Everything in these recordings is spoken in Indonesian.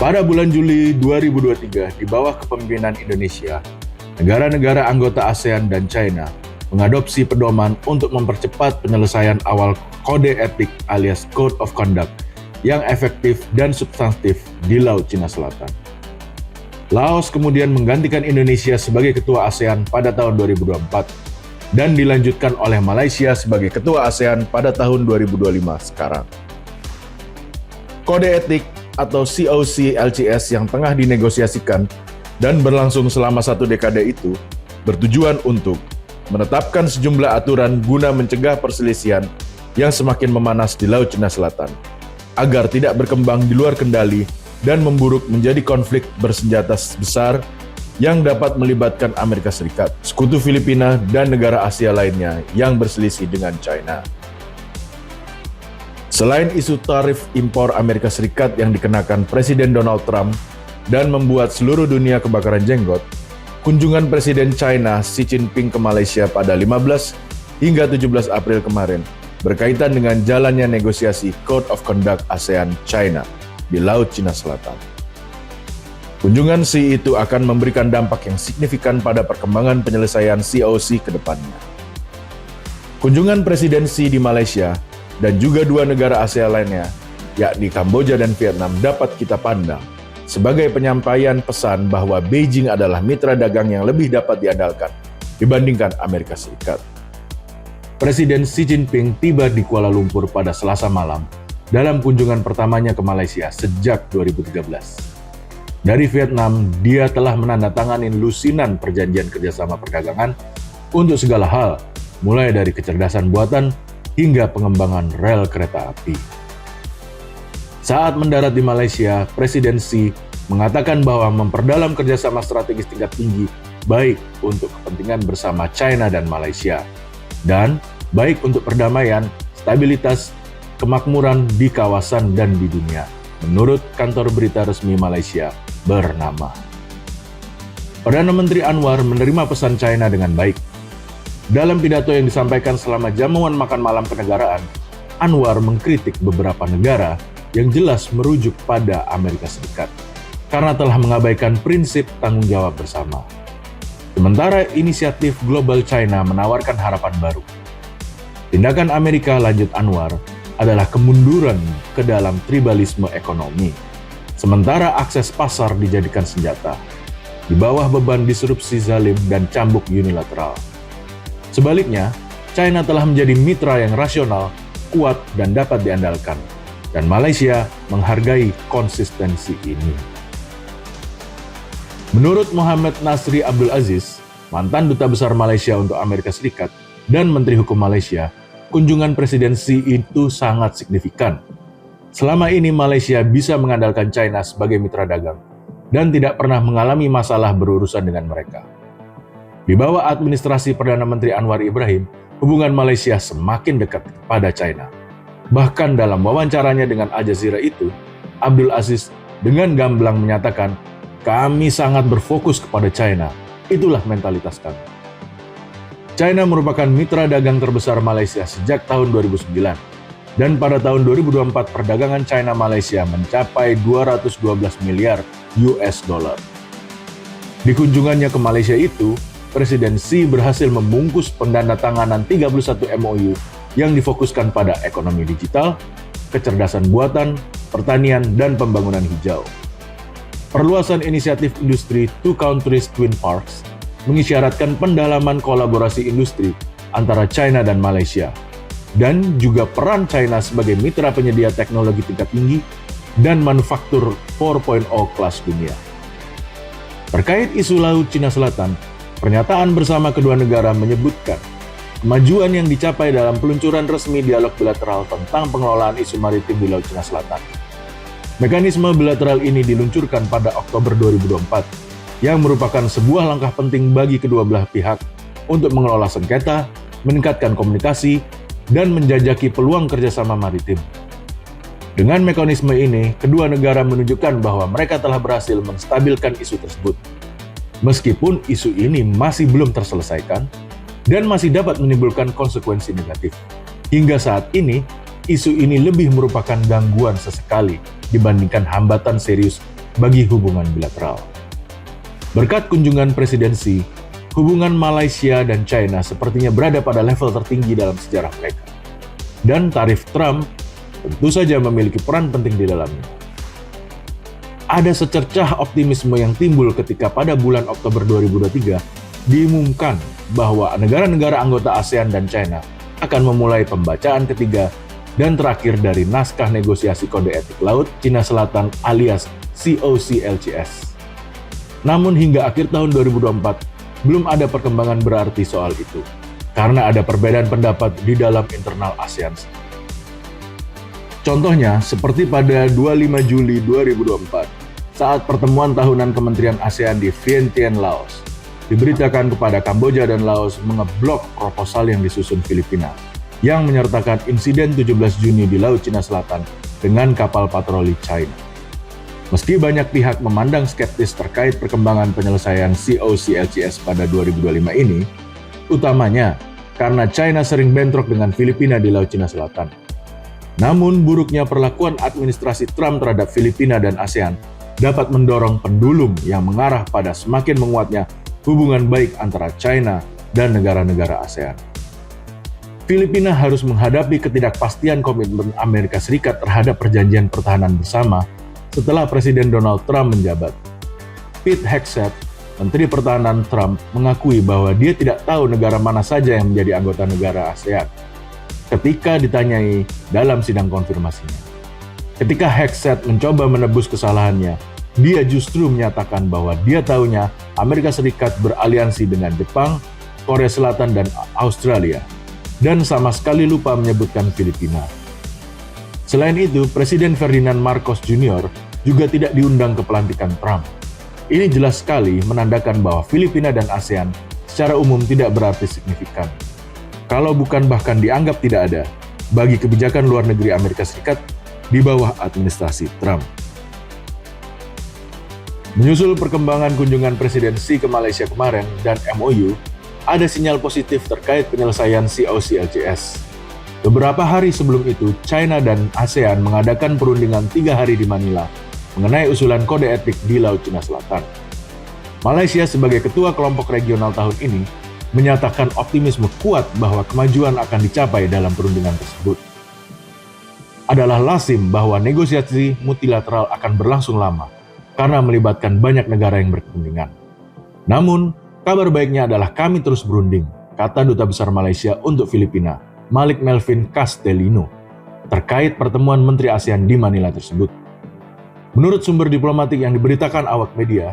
Pada bulan Juli 2023, di bawah kepemimpinan Indonesia, negara-negara anggota ASEAN dan China mengadopsi pedoman untuk mempercepat penyelesaian awal kode etik alias Code of Conduct yang efektif dan substantif di Laut Cina Selatan. Laos kemudian menggantikan Indonesia sebagai ketua ASEAN pada tahun 2024 dan dilanjutkan oleh Malaysia sebagai ketua ASEAN pada tahun 2025 sekarang. Kode etik atau COC LCS yang tengah dinegosiasikan dan berlangsung selama 1 dekade itu bertujuan untuk menetapkan sejumlah aturan guna mencegah perselisihan yang semakin memanas di Laut Cina Selatan, agar tidak berkembang di luar kendali dan memburuk menjadi konflik bersenjata besar yang dapat melibatkan Amerika Serikat, Sekutu Filipina, dan negara Asia lainnya yang berselisih dengan China. Selain isu tarif impor Amerika Serikat yang dikenakan Presiden Donald Trump dan membuat seluruh dunia kebakaran jenggot, kunjungan Presiden China Xi Jinping ke Malaysia pada 15 hingga 17 April kemarin berkaitan dengan jalannya negosiasi Code of Conduct ASEAN-China di Laut Cina Selatan. Kunjungan Xi itu akan memberikan dampak yang signifikan pada perkembangan penyelesaian COC ke depannya. Kunjungan Presiden Xi di Malaysia dan juga 2 negara ASEAN lainnya, yakni Kamboja dan Vietnam, dapat kita pandang sebagai penyampaian pesan bahwa Beijing adalah mitra dagang yang lebih dapat diandalkan dibandingkan Amerika Serikat. Presiden Xi Jinping tiba di Kuala Lumpur pada Selasa malam dalam kunjungan pertamanya ke Malaysia sejak 2013. Dari Vietnam, dia telah menandatangani lusinan perjanjian kerjasama perdagangan untuk segala hal, mulai dari kecerdasan buatan hingga pengembangan rel kereta api. Saat mendarat di Malaysia, Presiden Xi mengatakan bahwa memperdalam kerjasama strategis tingkat tinggi baik untuk kepentingan bersama China dan Malaysia, dan baik untuk perdamaian, stabilitas, kemakmuran di kawasan dan di dunia, menurut kantor berita resmi Malaysia bernama. Perdana Menteri Anwar menerima pesan China dengan baik. Dalam pidato yang disampaikan selama jamuan makan malam kenegaraan, Anwar mengkritik beberapa negara yang jelas merujuk pada Amerika Serikat karena telah mengabaikan prinsip tanggung jawab bersama. Sementara inisiatif Global China menawarkan harapan baru. Tindakan Amerika, lanjut Anwar, adalah kemunduran ke dalam tribalisme ekonomi, sementara akses pasar dijadikan senjata, di bawah beban disrupsi zalim dan cambuk unilateral. Sebaliknya, China telah menjadi mitra yang rasional, kuat, dan dapat diandalkan, dan Malaysia menghargai konsistensi ini. Menurut Muhammad Nasri Abdul Aziz, mantan Duta Besar Malaysia untuk Amerika Serikat dan Menteri Hukum Malaysia, kunjungan Presiden Xi itu sangat signifikan. Selama ini Malaysia bisa mengandalkan China sebagai mitra dagang dan tidak pernah mengalami masalah berurusan dengan mereka. Di bawah administrasi Perdana Menteri Anwar Ibrahim, hubungan Malaysia semakin dekat kepada China. Bahkan dalam wawancaranya dengan Al Jazeera itu, Abdul Aziz dengan gamblang menyatakan, "Kami sangat berfokus kepada China, itulah mentalitas kami." China merupakan mitra dagang terbesar Malaysia sejak tahun 2009, dan pada tahun 2024 perdagangan China-Malaysia mencapai 212 miliar US dollar. Di kunjungannya ke Malaysia itu, Presiden Xi berhasil membungkus pendandatanganan 31 MOU yang difokuskan pada ekonomi digital, kecerdasan buatan, pertanian, dan pembangunan hijau. Perluasan inisiatif industri Two Countries Twin Parks mengisyaratkan pendalaman kolaborasi industri antara China dan Malaysia, dan juga peran China sebagai mitra penyedia teknologi tingkat tinggi dan manufaktur 4.0 kelas dunia. Terkait isu Laut Cina Selatan, pernyataan bersama kedua negara menyebutkan kemajuan yang dicapai dalam peluncuran resmi dialog bilateral tentang pengelolaan isu maritim di Laut Cina Selatan. Mekanisme bilateral ini diluncurkan pada Oktober 2024, yang merupakan sebuah langkah penting bagi kedua belah pihak untuk mengelola sengketa, meningkatkan komunikasi, dan menjajaki peluang kerjasama maritim. Dengan mekanisme ini, kedua negara menunjukkan bahwa mereka telah berhasil menstabilkan isu tersebut. Meskipun isu ini masih belum terselesaikan dan masih dapat menimbulkan konsekuensi negatif. Hingga saat ini, isu ini lebih merupakan gangguan sesekali dibandingkan hambatan serius bagi hubungan bilateral. Berkat kunjungan presidensi, hubungan Malaysia dan China sepertinya berada pada level tertinggi dalam sejarah mereka. Dan tarif Trump tentu saja memiliki peran penting di dalamnya. Ada secercah optimisme yang timbul ketika pada bulan Oktober 2023 diumumkan bahwa negara-negara anggota ASEAN dan China akan memulai pembacaan ketiga dan terakhir dari naskah negosiasi kode etik laut Cina Selatan alias COCLCS. Namun hingga akhir tahun 2024 belum ada perkembangan berarti soal itu, karena ada perbedaan pendapat di dalam internal ASEAN. Contohnya, seperti pada 25 Juli 2024, saat pertemuan tahunan Kementerian ASEAN di Vientiane, Laos, diberitakan kepada Kamboja dan Laos mengeblok proposal yang disusun Filipina, yang menyertakan insiden 17 Juni di Laut Cina Selatan dengan kapal patroli China. Meski banyak pihak memandang skeptis terkait perkembangan penyelesaian COCLCS pada 2025 ini, utamanya karena China sering bentrok dengan Filipina di Laut Cina Selatan. Namun, buruknya perlakuan administrasi Trump terhadap Filipina dan ASEAN dapat mendorong pendulum yang mengarah pada semakin menguatnya hubungan baik antara China dan negara-negara ASEAN. Filipina harus menghadapi ketidakpastian komitmen Amerika Serikat terhadap perjanjian pertahanan bersama setelah Presiden Donald Trump menjabat. Pete Hegseth, Menteri Pertahanan Trump, mengakui bahwa dia tidak tahu negara mana saja yang menjadi anggota negara ASEAN ketika ditanyai dalam sidang konfirmasinya. Ketika Hegseth mencoba menebus kesalahannya, dia justru menyatakan bahwa dia tahunya Amerika Serikat beraliansi dengan Jepang, Korea Selatan, dan Australia, dan sama sekali lupa menyebutkan Filipina. Selain itu, Presiden Ferdinand Marcos Jr. juga tidak diundang ke pelantikan Trump. Ini jelas sekali menandakan bahwa Filipina dan ASEAN secara umum tidak berarti signifikan, kalau bukan bahkan dianggap tidak ada, bagi kebijakan luar negeri Amerika Serikat di bawah administrasi Trump. Menyusul perkembangan kunjungan Presiden Xi ke Malaysia kemarin dan MOU, ada sinyal positif terkait penyelesaian COCLCS. Beberapa hari sebelum itu, China dan ASEAN mengadakan perundingan 3 hari di Manila mengenai usulan kode etik di Laut Cina Selatan. Malaysia sebagai ketua kelompok regional tahun ini menyatakan optimisme kuat bahwa kemajuan akan dicapai dalam perundingan tersebut. Adalah lazim bahwa negosiasi multilateral akan berlangsung lama karena melibatkan banyak negara yang berkepentingan. Namun, kabar baiknya adalah kami terus berunding, kata Duta Besar Malaysia untuk Filipina, Malik Melvin Castellino, terkait pertemuan Menteri ASEAN di Manila tersebut. Menurut sumber diplomatik yang diberitakan awak media,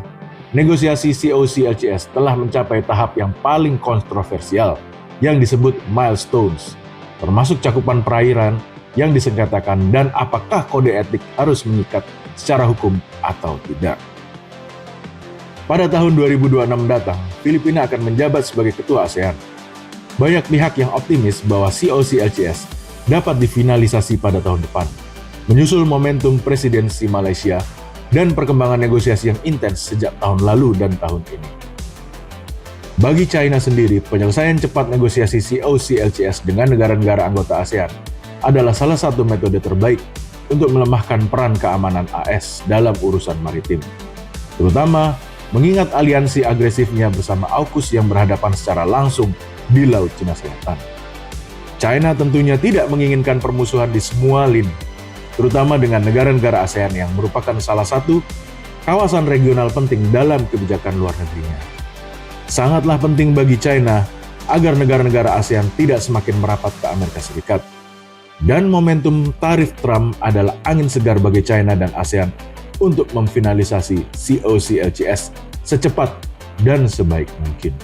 negosiasi COCLCS telah mencapai tahap yang paling kontroversial yang disebut milestones, termasuk cakupan perairan yang disengketakan dan apakah kode etik harus mengikat secara hukum atau tidak. Pada tahun 2026 mendatang, Filipina akan menjabat sebagai ketua ASEAN. Banyak pihak yang optimis bahwa COCLCS dapat difinalisasi pada tahun depan, menyusul momentum presidensi Malaysia dan perkembangan negosiasi yang intens sejak tahun lalu dan tahun ini. Bagi China sendiri, penyelesaian cepat negosiasi COCLCS dengan negara-negara anggota ASEAN adalah salah satu metode terbaik untuk melemahkan peran keamanan AS dalam urusan maritim, terutama mengingat aliansi agresifnya bersama AUKUS yang berhadapan secara langsung di Laut Cina Selatan. China tentunya tidak menginginkan permusuhan di semua lini, terutama dengan negara-negara ASEAN yang merupakan salah satu kawasan regional penting dalam kebijakan luar negerinya. Sangatlah penting bagi China agar negara-negara ASEAN tidak semakin merapat ke Amerika Serikat. Dan momentum tarif Trump adalah angin segar bagi China dan ASEAN untuk memfinalisasi COCLCS secepat dan sebaik mungkin.